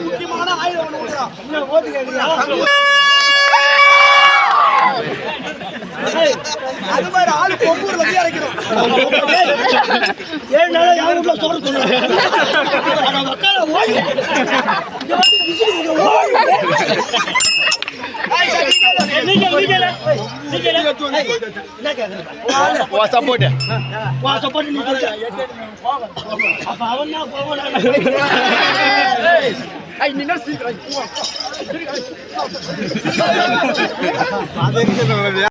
முக்கியமான ஆயுதம் அது மாதிரி ஆளு பொங்கூர் வந்து இறக்கணும். 7 நாளா யாருக்குள்ள சோறு சொல்லுவாங்க.